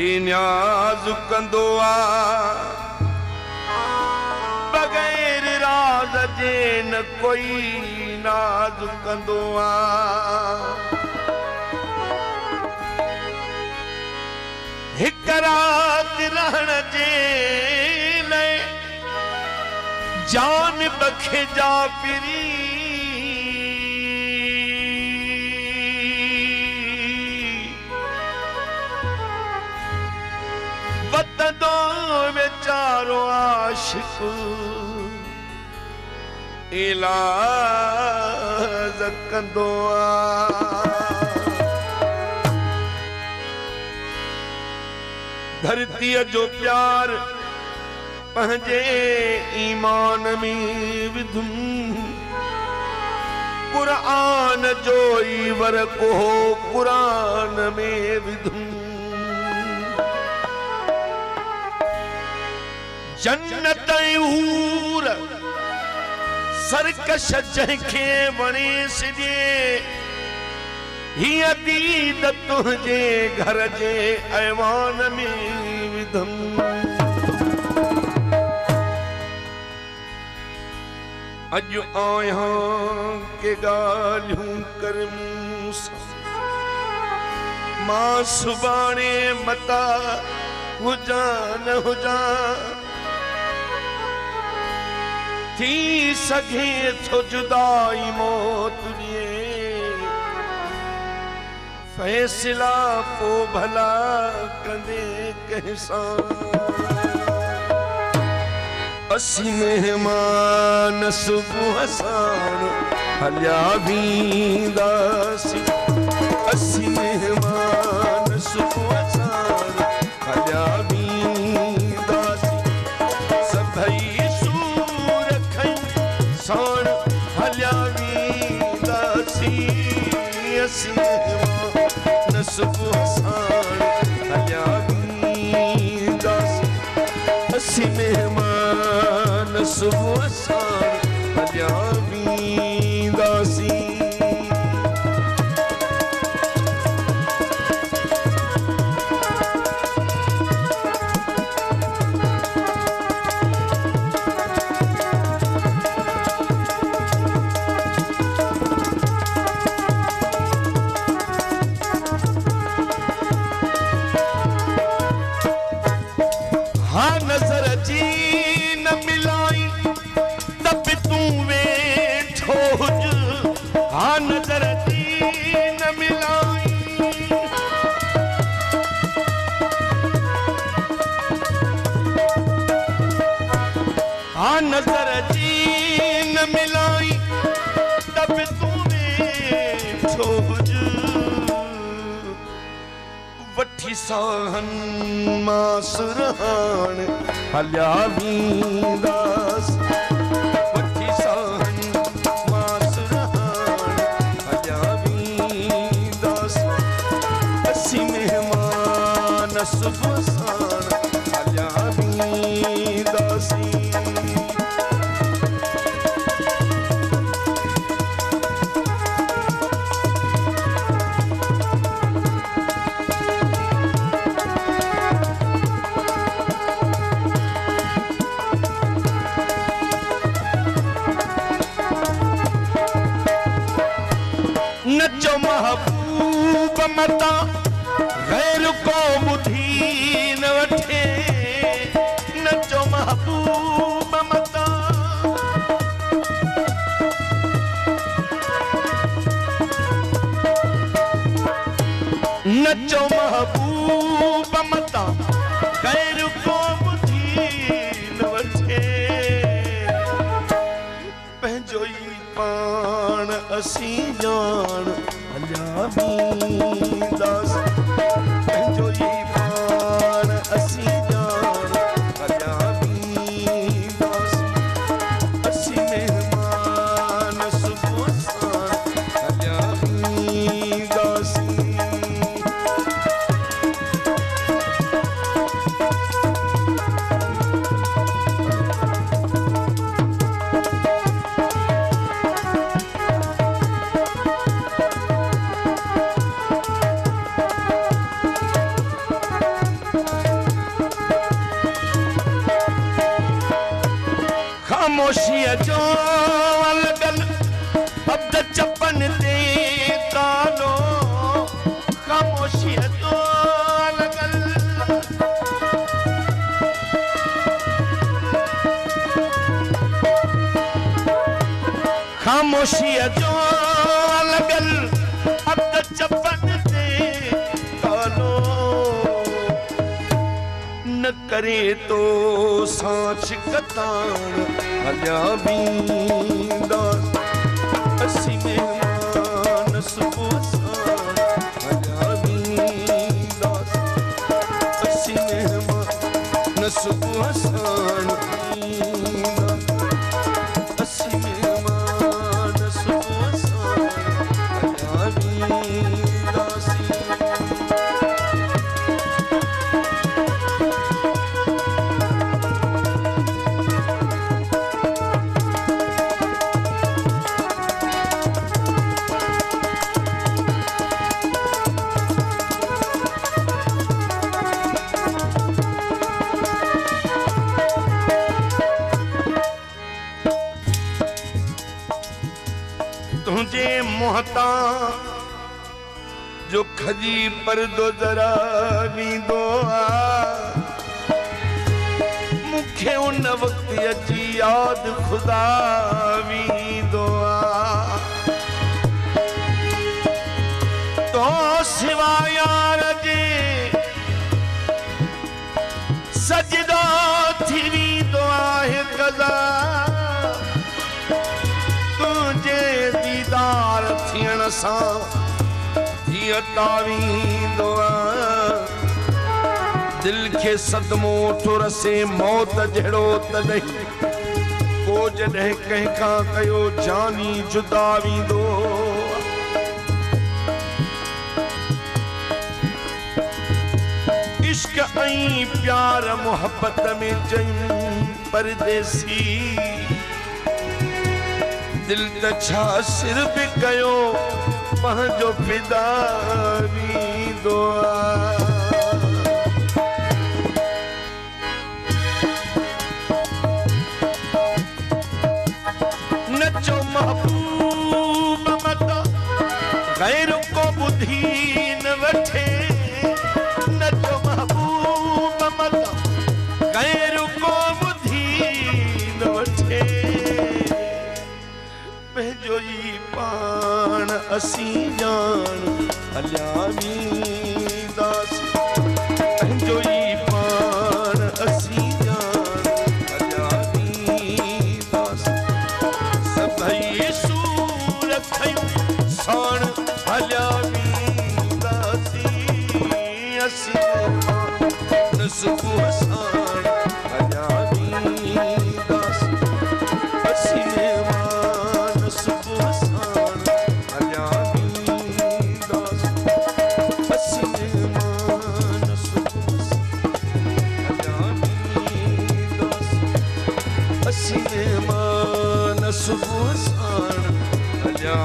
बेनियाज़ कंदो आ बग़ैर राज़ जे न कोई नाज़ कंदो आ हिक रात रहण जे लाइ जान बखे जा पिरी वतंदो बेचारो आशिक इलाज कंदो आ धरती जो प्यार पंहिंजे ईमान में विधुम कुरान जो ई वरको कुरान में विधुम जन्नत हूर सरकश जंहिंखे वणे सिजे ही अदीद तुझे घर जे ऐवान में विधम अॼु आयां के ॻाल्हियूं कर मूंसां मां सुभाणे मता हुजां न हुजां थी सघे थो जुदाई मौत ॾिए फैसला पो भला कंदे कंहिंसां असी मेहमान सुबुह साण हलिया वेंदासीं असी मेहमान सुबुह साण हलिया वेंदासीं सभई सूर खई साण हलिया वेंदासीं असी मेहमान सुबुह साण हलिया वेंदासीं असी मेहमान सुबुह साण हलिया वेंदासीं नजर जी न मिलाई तब तूने छोज वठी साहन मासुरहान हलिया वेंदास वठी साहन मासुरहान हलिया वेंदास असी मेहमान सुबुह साण हलिया वेंदासीं नचो महबूब मता गैर को बुधी न वठे नचो महबूब मता नचो महबूब मता गैर को बुधी न वठे पंहिंजो ई पाण असी जान हलिया वेंदास पंहिंजो ई पाण असी जान हलिया वेंदास असी मेहमान सुबुह साण हलिया वेंदासीं खामोशी जो अलगल अब्द चपन ते कालो खामोशी जो अलगल खामोशी जो अलगल अब्द चपन ते कालो न करे तो सांच कतान हलिया बींदा असी मेहमान सुबह सान हलिया बींदा असी मेहमान सुबह सान असी मेहमान सुबह सान हलिया बींदा तुझे मोहता जो खजी परदो जरा वींदो मुखे उन वक्त अची याद खुदा वींदो तो सिवा यार जे सजदा थी वींदो आहे कदा तुझे दीदार थियण सां तावींदो दिल के सदमो थो रसे मौत जहिड़ो तॾहिं को जॾहिं कंहिंखां कयो जानी जुदा वींदो इश्क ऐं प्यार मोहब्बत में जयूं परदेसी दिल त छा सिर बि कयो पंहिंजो फिदा वींदो नचो महबूब मत गैर को बुद्धि न वठे नचो महबूब मत गैर को बुद्धि न वठे पंहिंजो ई पाण असी जान हलिया वींदासीं पंहिंजो ई पाण असी जान हलिया वींदासीं सभई सूर खयूं साण हलिया वींदासीं असी मेहमान सुबुह साण हलिया वींदासीं असी मेहमान सुबुह साण हलिया वींदासीं असी मेहमान सुबुह साण हलिया वींदासीं असी मेहमान सुबुह साण हलिया